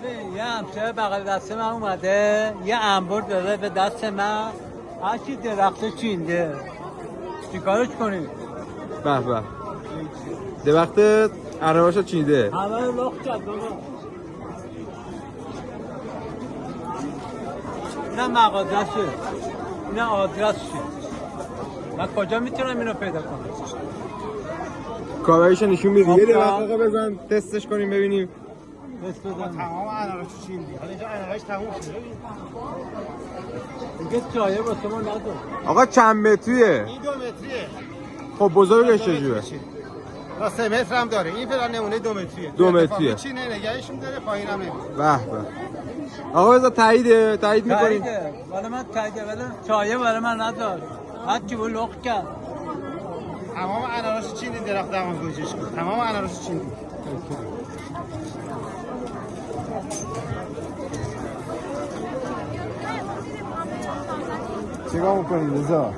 ببین یه همسایه بغل دست من اومده یه انبر داده به دست من هرچی درخت چینده چیکارش کنیم؟ به به درخت عرباشو چینده همه رو لخت کرد بابا اینم مغازشه اینم آدرسشه من کجا میتونم اینو پیدا کنم؟ کاوریشو نشون میدی یه درخت آقا بزن تستش کنیم ببینیم دست بدم تمام اناراشو چیندی حالا اینجا اناراش تموم شده دیگه چایه واسه ما ندار آقا چند متریه؟ این 2 متریه خب بزرگش چجوره؟ تا 3 متر هم داره این فعلا نمونه 2 متریه 2 متریه چی نه نگهشون داره پایین هم نمیده به به آقا بذار تایید میکنیم ولی من تاییده ولی چایه برای من ندار هرچی بود لخت کرد تمام اناراشو چیندی درخت دماغ گوشش کن تمام اناراشو چیندی چیکار میکنید رضا؟